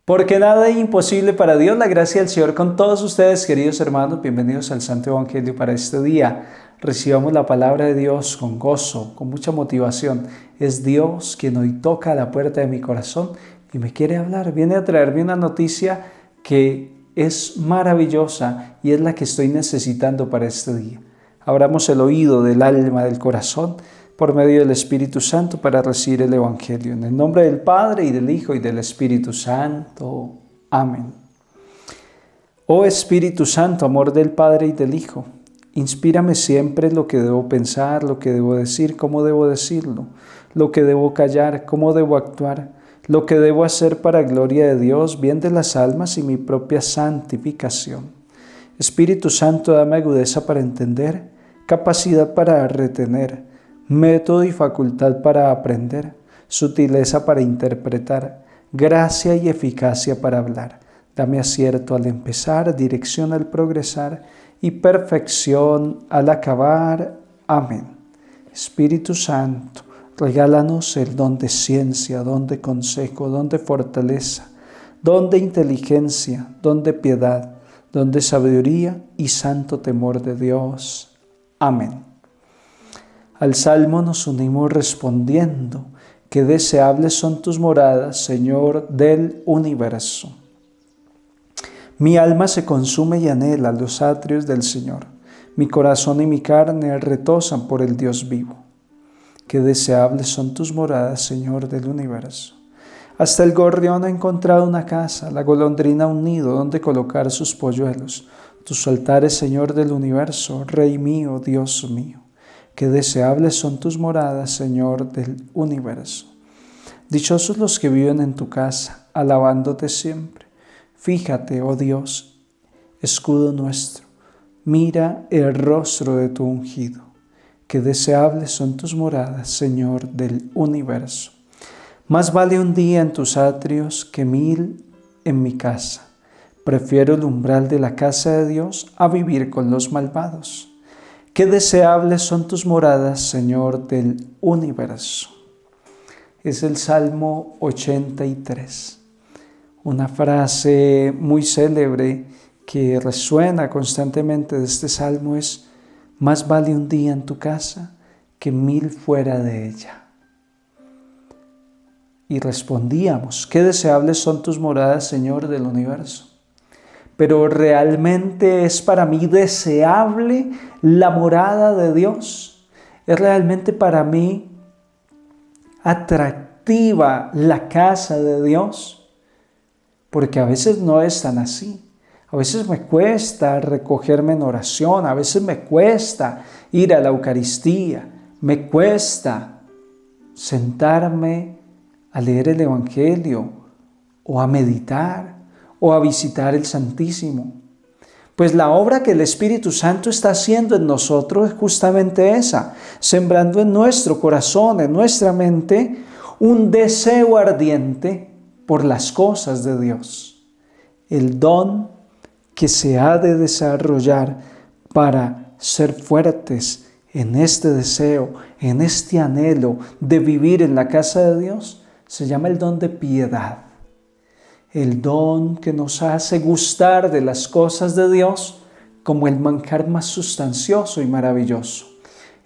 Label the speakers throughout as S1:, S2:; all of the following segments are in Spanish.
S1: Porque nada es imposible para Dios. La gracia del Señor con todos ustedes, queridos hermanos. Bienvenidos al Santo Evangelio para este día. Recibamos la palabra de Dios con gozo, con mucha motivación. Es Dios quien hoy toca a la puerta de mi corazón y me quiere hablar. Viene a traerme una noticia que es maravillosa y es la que estoy necesitando para este día. Abramos el oído del alma, del corazón, por medio del Espíritu Santo para recibir el Evangelio. En el nombre del Padre, y del Hijo, y del Espíritu Santo. Amén. Oh Espíritu Santo, amor del Padre y del Hijo, inspírame siempre lo que debo pensar, lo que debo decir, cómo debo decirlo, lo que debo callar, cómo debo actuar, lo que debo hacer para gloria de Dios, bien de las almas y mi propia santificación. Espíritu Santo, dame agudeza para entender, capacidad para retener, método y facultad para aprender, sutileza para interpretar, gracia y eficacia para hablar. Dame acierto al empezar, dirección al progresar y perfección al acabar. Amén. Espíritu Santo, regálanos el don de ciencia, don de consejo, don de fortaleza, don de inteligencia, don de piedad, don de sabiduría y santo temor de Dios. Amén. Al Salmo nos unimos respondiendo: qué deseables son tus moradas, Señor del universo. Mi alma se consume y anhela los atrios del Señor. Mi corazón y mi carne retozan por el Dios vivo. Qué deseables son tus moradas, Señor del universo. Hasta el gorrión ha encontrado una casa, la golondrina un nido donde colocar sus polluelos. Tus altares, Señor del universo, Rey mío, Dios mío. Qué deseables son tus moradas, Señor del universo. Dichosos los que viven en tu casa, alabándote siempre. Fíjate, oh Dios, escudo nuestro, mira el rostro de tu ungido. Qué deseables son tus moradas, Señor del universo. Más vale un día en tus atrios que 1000 en mi casa. Prefiero el umbral de la casa de Dios a vivir con los malvados. Qué deseables son tus moradas, Señor del universo. Es el Salmo 83. Una frase muy célebre que resuena constantemente de este salmo es: más vale un día en tu casa que 1000 fuera de ella. Y respondíamos: qué deseables son tus moradas, Señor del universo. Pero realmente es para mí deseable la morada de Dios. Es realmente para mí atractiva la casa de Dios. Porque a veces no es tan así. A veces me cuesta recogerme en oración. A veces me cuesta ir a la Eucaristía. Me cuesta sentarme a leer el Evangelio o a meditar o a visitar el Santísimo. Pues la obra que el Espíritu Santo está haciendo en nosotros es justamente esa, sembrando en nuestro corazón, en nuestra mente, un deseo ardiente por las cosas de Dios. El don que se ha de desarrollar para ser fuertes en este deseo, en este anhelo de vivir en la casa de Dios, se llama el don de piedad. El don que nos hace gustar de las cosas de Dios como el manjar más sustancioso y maravilloso.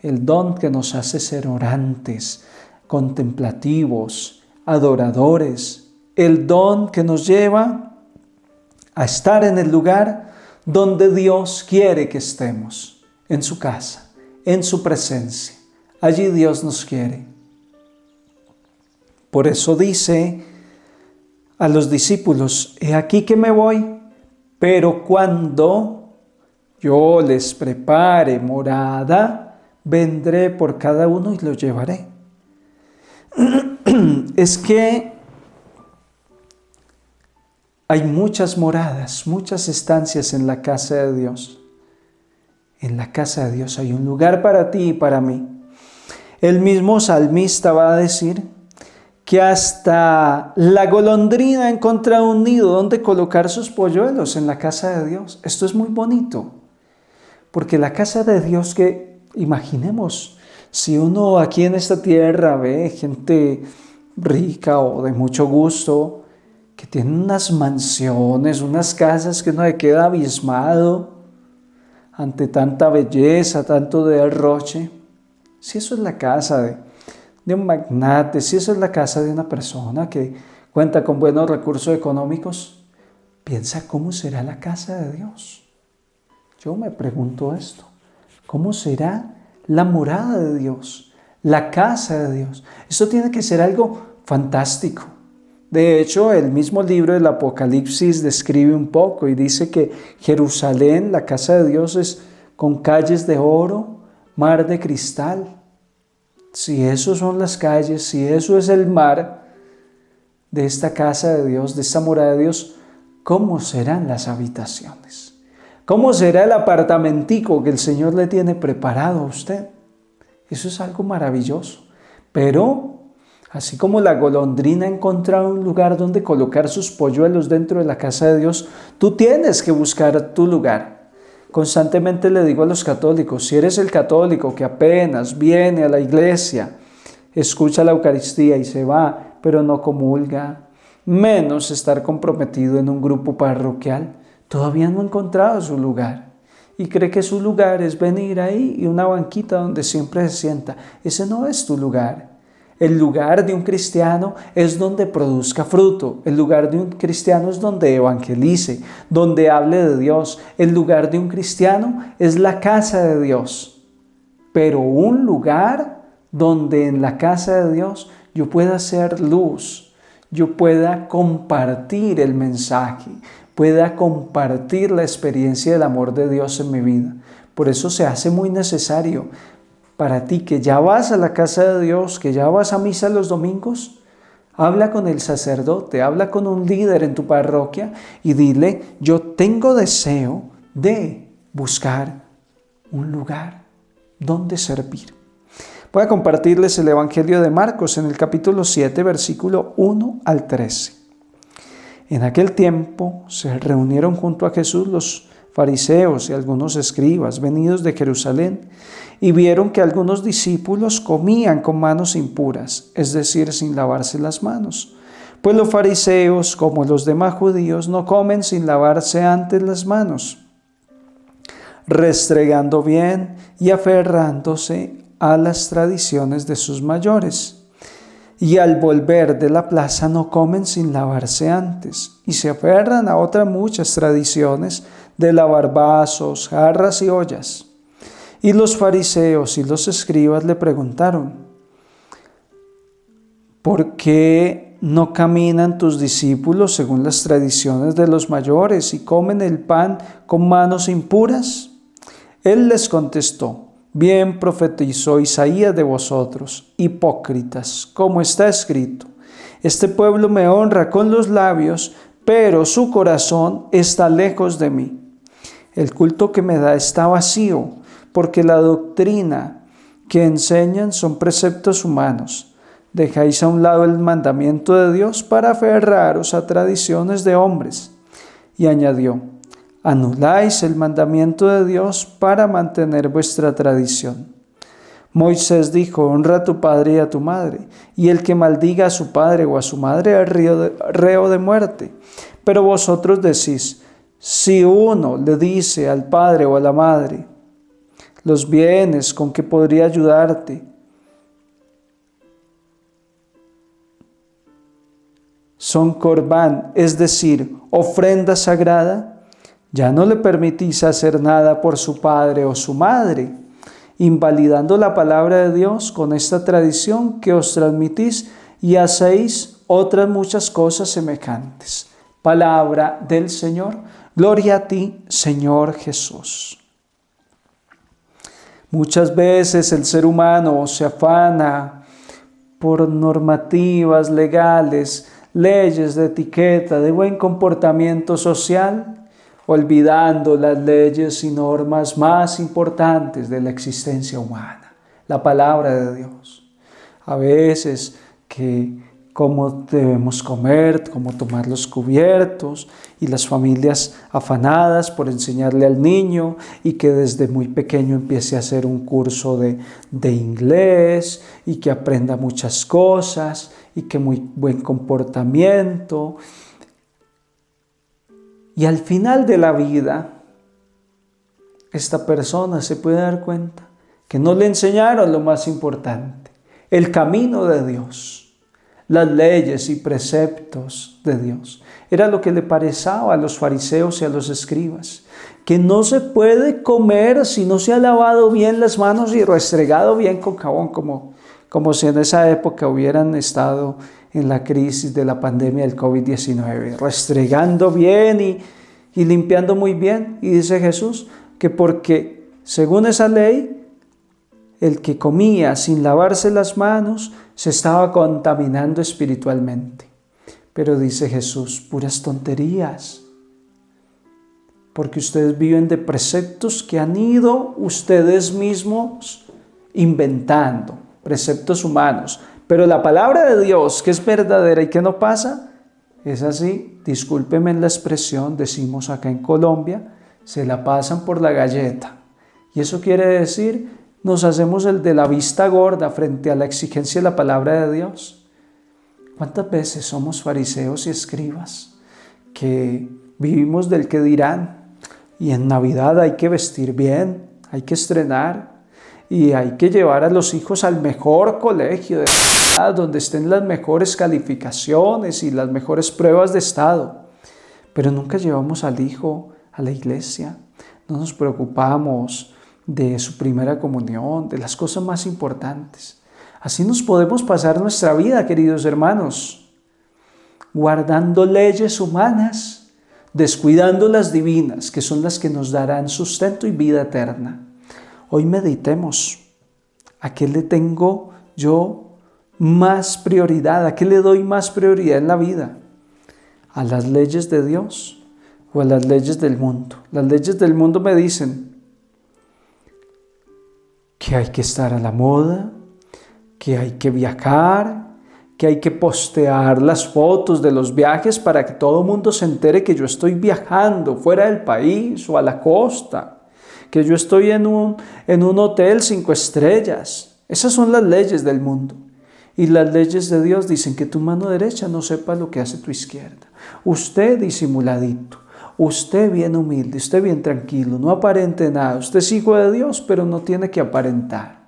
S1: El don que nos hace ser orantes, contemplativos, adoradores. El don que nos lleva a estar en el lugar donde Dios quiere que estemos, en su casa, en su presencia. Allí Dios nos quiere. Por eso dice a los discípulos: he aquí que me voy, pero cuando yo les prepare morada, vendré por cada uno y lo llevaré. Es que hay muchas moradas, muchas estancias en la casa de Dios. En la casa de Dios hay un lugar para ti y para mí. El mismo salmista va a decir que hasta la golondrina ha encontrado un nido donde colocar sus polluelos en la casa de Dios. Esto es muy bonito, porque la casa de Dios, que imaginemos, si uno aquí en esta tierra ve gente rica o de mucho gusto, que tienen unas mansiones, unas casas que uno se queda abismado ante tanta belleza, tanto derroche. Si eso es la casa de un magnate, si eso es la casa de una persona que cuenta con buenos recursos económicos, piensa cómo será la casa de Dios. Yo me pregunto esto, ¿cómo será la morada de Dios, la casa de Dios? Esto tiene que ser algo fantástico. De hecho, el mismo libro del Apocalipsis describe un poco y dice que Jerusalén, la casa de Dios, es con calles de oro, mar de cristal. Si eso son las calles, si eso es el mar de esta casa de Dios, de esta morada de Dios, ¿cómo serán las habitaciones? ¿Cómo será el apartamentico que el Señor le tiene preparado a usted? Eso es algo maravilloso. Pero, así como la golondrina ha encontrado un lugar donde colocar sus polluelos dentro de la casa de Dios, tú tienes que buscar tu lugar. Constantemente le digo a los católicos, si eres el católico que apenas viene a la iglesia, escucha la Eucaristía y se va, pero no comulga, menos estar comprometido en un grupo parroquial, todavía no ha encontrado su lugar y cree que su lugar es venir ahí y una banquita donde siempre se sienta. Ese no es tu lugar. El lugar de un cristiano es donde produzca fruto. El lugar de un cristiano es donde evangelice, donde hable de Dios. El lugar de un cristiano es la casa de Dios. Pero un lugar donde en la casa de Dios yo pueda ser luz, yo pueda compartir el mensaje, pueda compartir la experiencia del amor de Dios en mi vida. Por eso se hace muy necesario para ti que ya vas a la casa de Dios, que ya vas a misa los domingos, habla con el sacerdote, habla con un líder en tu parroquia y dile, yo tengo deseo de buscar un lugar donde servir. Voy a compartirles el Evangelio de Marcos en el capítulo 7, versículo 1 al 13. En aquel tiempo se reunieron junto a Jesús los fariseos y algunos escribas venidos de Jerusalén y vieron que algunos discípulos comían con manos impuras, es decir, sin lavarse las manos. Pues los fariseos, como los demás judíos, no comen sin lavarse antes las manos, restregando bien y aferrándose a las tradiciones de sus mayores. Y al volver de la plaza no comen sin lavarse antes, y se aferran a otras muchas tradiciones de lavar vasos, jarras y ollas. Y los fariseos y los escribas le preguntaron, ¿por qué no caminan tus discípulos según las tradiciones de los mayores y comen el pan con manos impuras? Él les contestó, bien profetizó Isaías de vosotros, hipócritas, como está escrito, este pueblo me honra con los labios, pero su corazón está lejos de mí. El culto que me da está vacío, porque la doctrina que enseñan son preceptos humanos. Dejáis a un lado el mandamiento de Dios para aferraros a tradiciones de hombres. Y añadió, anuláis el mandamiento de Dios para mantener vuestra tradición. Moisés dijo, honra a tu padre y a tu madre, y el que maldiga a su padre o a su madre es reo de muerte. Pero vosotros decís, si uno le dice al padre o a la madre, los bienes con que podría ayudarte, son corbán, es decir, ofrenda sagrada, ya no le permitís hacer nada por su padre o su madre, invalidando la palabra de Dios con esta tradición que os transmitís y hacéis otras muchas cosas semejantes. Palabra del Señor. Gloria a ti, Señor Jesús. Muchas veces el ser humano se afana por normativas legales, leyes de etiqueta, de buen comportamiento social, olvidando las leyes y normas más importantes de la existencia humana, la palabra de Dios. A veces que cómo debemos comer, cómo tomar los cubiertos, y las familias afanadas por enseñarle al niño y que desde muy pequeño empiece a hacer un curso de inglés y que aprenda muchas cosas y que muy buen comportamiento. Y al final de la vida, esta persona se puede dar cuenta que no le enseñaron lo más importante, el camino de Dios, las leyes y preceptos de Dios. Era lo que le parecía a los fariseos y a los escribas, que no se puede comer si no se ha lavado bien las manos y restregado bien con jabón, como si en esa época hubieran estado en la crisis de la pandemia del COVID-19, restregando bien y limpiando muy bien. Y dice Jesús que porque según esa ley, el que comía sin lavarse las manos se estaba contaminando espiritualmente. Pero dice Jesús, puras tonterías, porque ustedes viven de preceptos que han ido ustedes mismos inventando, preceptos humanos. Pero la palabra de Dios, que es verdadera y que no pasa, es así, discúlpenme la expresión, decimos acá en Colombia, se la pasan por la galleta. Y eso quiere decir, nos hacemos el de la vista gorda frente a la exigencia de la palabra de Dios. ¿Cuántas veces somos fariseos y escribas que vivimos del que dirán? Y en Navidad hay que vestir bien, hay que estrenar y hay que llevar a los hijos al mejor colegio de la ciudad, donde estén las mejores calificaciones y las mejores pruebas de estado. Pero nunca llevamos al hijo a la iglesia, no nos preocupamos de su primera comunión, de las cosas más importantes. Así nos podemos pasar nuestra vida, queridos hermanos, guardando leyes humanas, descuidando las divinas, que son las que nos darán sustento y vida eterna. Hoy meditemos, ¿a qué le tengo yo más prioridad? ¿A qué le doy más prioridad en la vida? ¿A las leyes de Dios o a las leyes del mundo? Las leyes del mundo me dicen que hay que estar a la moda, que hay que viajar, que hay que postear las fotos de los viajes para que todo el mundo se entere que yo estoy viajando fuera del país o a la costa, que yo estoy en un hotel 5 estrellas. Esas son las leyes del mundo. Y las leyes de Dios dicen que tu mano derecha no sepa lo que hace tu izquierda. Usted disimuladito, usted bien humilde, usted bien tranquilo, no aparente nada. Usted es hijo de Dios, pero no tiene que aparentar.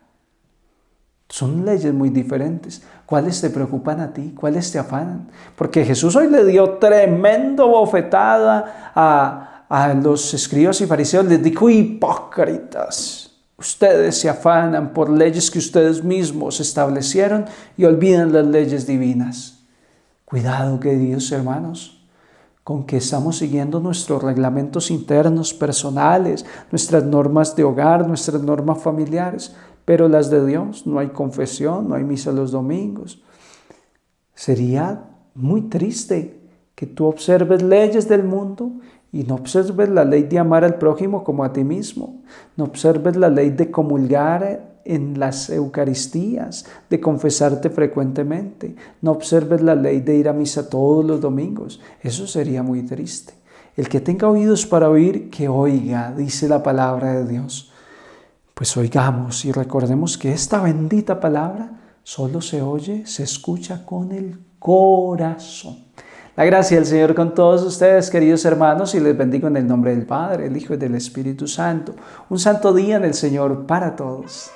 S1: Son leyes muy diferentes. ¿Cuáles te preocupan a ti? ¿Cuáles te afanan? Porque Jesús hoy le dio tremendo bofetada a los escribas y fariseos. Les dijo, hipócritas, ustedes se afanan por leyes que ustedes mismos establecieron y olvidan las leyes divinas. Cuidado, queridos hermanos, con que estamos siguiendo nuestros reglamentos internos, personales, nuestras normas de hogar, nuestras normas familiares, pero las de Dios, no hay confesión, no hay misa los domingos. Sería muy triste que tú observes leyes del mundo y no observes la ley de amar al prójimo como a ti mismo, no observes la ley de comulgar en las Eucaristías, de confesarte frecuentemente, no observes la ley de ir a misa todos los domingos. Eso sería muy triste. El que tenga oídos para oír, que oiga, dice la palabra de Dios. Pues oigamos y recordemos que esta bendita palabra solo se oye, se escucha con el corazón. La gracia del Señor con todos ustedes, queridos hermanos, y les bendigo en el nombre del Padre, el Hijo y del Espíritu Santo. Un santo día en el Señor para todos.